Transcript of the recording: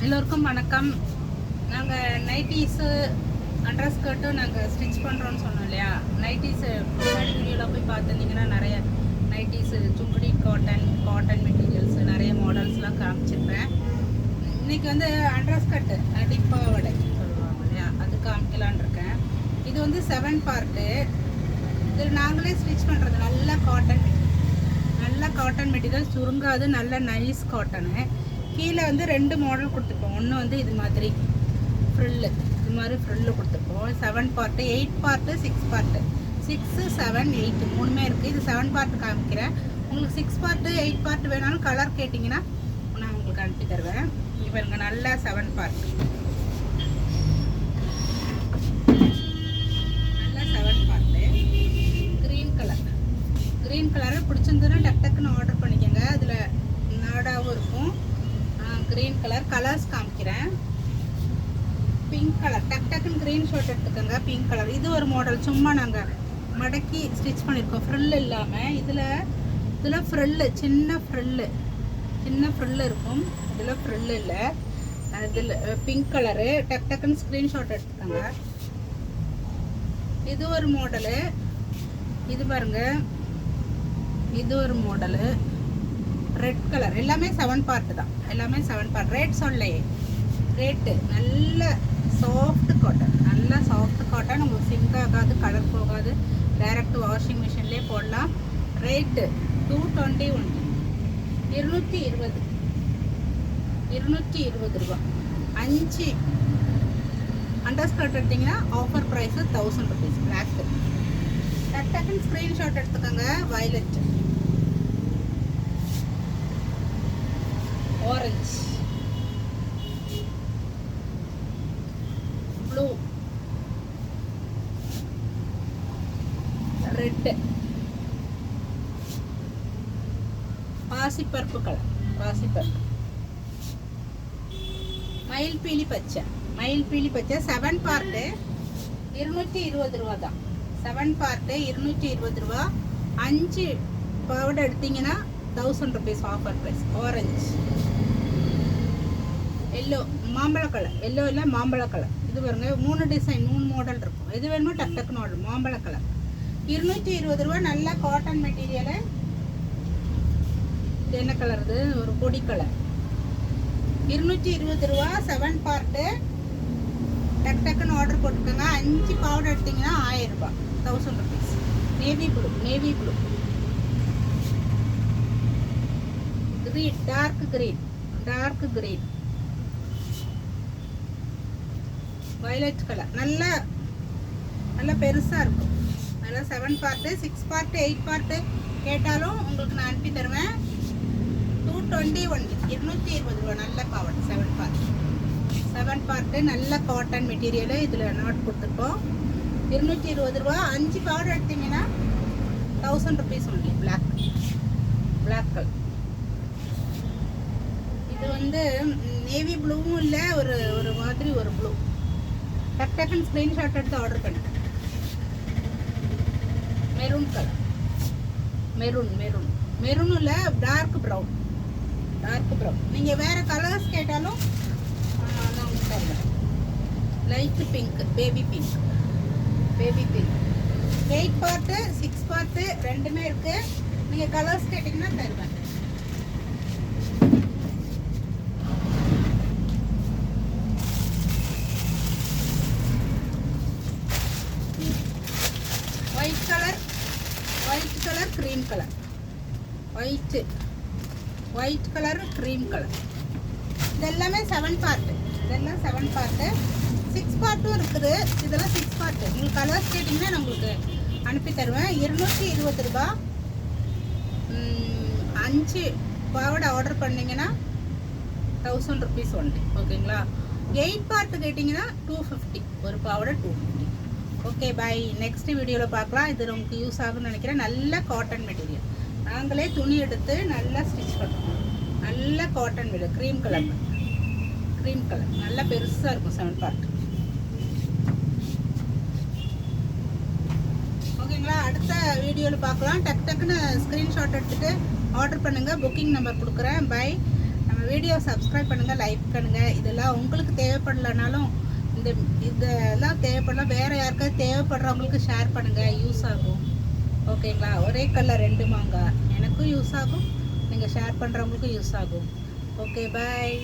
எல்லோருக்கும் வணக்கம். நாங்கள் நைட்டிஸு அண்டர் ஸ்கர்ட்டும் நாங்கள் ஸ்டிச் பண்ணுறோன்னு சொன்னோம் இல்லையா. நைட்டிஸு முன்னாடி வீடியோவில் போய் பார்த்துருந்தீங்கன்னா நிறைய நைட்டிஸு சுங்குடி காட்டன் மெட்டீரியல்ஸு நிறைய மாடல்ஸ்லாம் காமிச்சிருப்பேன். இன்றைக்கி வந்து அண்டர் ஸ்கர்ட்டு அடிப்பாவடை சொல்லுவாங்க இல்லையா, அது காமிக்கலான் இருக்கேன். இது வந்து 7 பார்ட்டு. இது நாங்களே ஸ்டிச் பண்ணுறது. நல்ல காட்டன் மெட்டீரியல், சுருங்காது, நல்ல நைஸ் காட்டனு. கீழே வந்து 2 மாடல் கொடுத்துருப்போம். ஒன்று வந்து இது மாதிரி ஃப்ரில்லு, இது மாதிரி ஃப்ரில்லு கொடுத்துருப்போம். 7 பார்ட்டு, 8 பார்ட்டு, 6 பார்ட்டு. 6, 7, 8 மூணுமே இருக்குது. இது 7 பார்ட்டு காமிக்கிறேன். உங்களுக்கு 6 பார்ட்டு 8 பார்ட்டு வேணாலும் கலர் கேட்டிங்கன்னா நான் உங்களுக்கு அனுப்பி தருவேன். இப்போ எனக்கு நல்லா 7 பார்ட்டு, நல்லா 7 பார்ட்டு. க்ரீன் கலரு பிடிச்சிருந்ததுன்னா டக்குன்னு ஆர்டர் பண்ணிக்கோங்க. அதில் நாடாவும் இருக்கும். க்ரீன் கலர்ஸ் காமிக்கிறேன். பிங்க் கலர், டக்குன்னு க்ரீன் ஷர்ட் எடுத்துக்கோங்க. பிங்க் கலர், இது ஒரு மாடல். சும்மா நாங்கள் மடக்கி ஸ்டிச் பண்ணியிருக்கோம், ஃப்ரில் இல்லாமல். இதில் ஃப்ரில்லு, சின்ன ஃப்ரில்லு இருக்கும். இதில் ஃப்ரில் இல்லை. இதில் பிங்க் கலரு, டக்குன்னு ஸ்க்ரீன்ஷாட் எடுத்துக்கோங்க. இது ஒரு மாடலு. இது பாருங்க, இது ஒரு மாடலு. Red colour. எல்லாமே 7 பார்ட்டு தான். எல்லாமே 7 பார்ட். ரேட் சொல்லையே, ரேட்டு நல்ல சாஃப்ட் காட்டன். உங்களுக்கு சிங்க் ஆகாது, கலர் போகாது. டைரக்ட் வாஷிங் மிஷின்லேயே போடலாம். ரேட்டு 221, 220 ரூபா. 5 அண்டர் ஸ்கர்ட் எடுத்திங்கன்னா ஆஃபர் ப்ரைஸு 1000 ருபீஸ். பிளாக்கு. டக்குன்னு ஸ்க்ரீன்ஷாட் எடுத்துக்கோங்க. வயலட், ஆரஞ்சு, ப்ளூ, ரெட்டு, பாசிப்பருப்பு கலர், மயில்பீலி பச்சை. 7 பார்ட்டு 220 ரூபா தான். 7 பார்ட்டு 220 ரூபா. 5 பவுடர் எடுத்தீங்கன்னா 1000 rupees offer price. Orange, yellow, மாம்பழ கலர். இது பாருங்க, 3 டிசைன், 3 மாடல் இருக்கும். எது வேணுமோ டக்குன்னு ஆர்டர். மாம்பழ கலர் 220 ரூபா. நல்ல காட்டன் மெட்டீரியலு. இது என்ன கலர்? இது ஒரு பொடி கலர். 220 ரூபா. 7 பார்ட்டு. டக்குன்னு ஆர்டர் போட்டுக்கோங்க. 5 பவுடர் எடுத்தீங்கன்னா 1000 ரூபாய், 1000 rupees. Navy blue, green, dark green, violet colour. நல்லா பெருசாக இருக்கும். நல்லா 7 பார்ட்டு, 6 பார்ட்டு, 8 பார்ட்டு கேட்டாலும் உங்களுக்கு நான் அனுப்பி தருவேன். 221, 220 ரூபா. நல்ல பாவடை. 7 பார்ட்டு நல்ல காட்டன் மெட்டீரியலு. இதில் நாட் கொடுத்துருக்கோம். 220 ரூபா. 5 பவுடர் எடுத்தீங்கன்னா 1000 ருபீஸ் ஒன்லி. Black colour. இது வந்து நேவி ப்ளூவும் இல்லை, ஒரு மாதிரி ஒரு ப்ளூ. டக்குன்னு ஸ்க்ரீன்ஷாட் எடுத்து ஆர்டர் பண்ணுங்க. மெரூன் கலர், மெரூனில் டார்க் ப்ரௌன். நீங்கள் வேறு கலர்ஸ் கேட்டாலும் நான் உங்களுக்கு தருவேன். Light pink, baby pink. 8 part, 6 part ரெண்டுமே இருக்குது. நீங்கள் கலர்ஸ் கேட்டிங்கன்னா தருவேன். White colour, cream colour. White colour, cream colour. இதெல்லாமே 7 பார்ட்டு. 6 பார்ட்டும் இருக்குது. இதெல்லாம் 6 பார்ட்டு. உங்களுக்கு கலர்ஸ் கேட்டிங்கன்னா நான் உங்களுக்கு அனுப்பி தருவேன். 220 ரூபா. 5 பாவடை ஆர்டர் பண்ணிங்கன்னா 1000 ருபீஸ் ஒன்லி. ஓகேங்களா? 8 பார்ட்டு கேட்டிங்கன்னா 250. ஒரு பாவடை 250. ஓகே, பாய். நெக்ஸ்ட் வீடியோவில் பார்க்கலாம். இது உங்களுக்கு யூஸ் ஆகும்னு நினைக்கிறேன். நல்ல காட்டன் மெட்டீரியல். நாங்களே துணி எடுத்து நல்லா ஸ்டிச் பண்ணுறோம். நல்ல காட்டன் வீடு. க்ரீம் கலர் நல்லா பெருசாக இருக்கும். 7 பார்ட். ஓகேங்களா? அடுத்த வீடியோவில் பார்க்கலாம். டக்குன்னு ஸ்க்ரீன்ஷாட் எடுத்துகிட்டு ஆர்டர் பண்ணுங்கள். புக்கிங் நம்பர் கொடுக்குறேன். பை. நம்ம வீடியோ சப்ஸ்கிரைப் பண்ணுங்கள், லைக் பண்ணுங்கள். இதெல்லாம் உங்களுக்கு தேவைப்படலனாலும் இதெல்லாம் தேவைப்படலாம், வேறு யாருக்காவது தேவைப்படுறவங்களுக்கு ஷேர் பண்ணுங்கள், யூஸ் ஆகும். ஓகேங்களா? ஒரே கலர் 2 மாங்காய் எனக்கும் யூஸ் ஆகும், நீங்கள் ஷேர் பண்ணுறவங்களுக்கும் யூஸ் ஆகும். ஓகே, பாய்.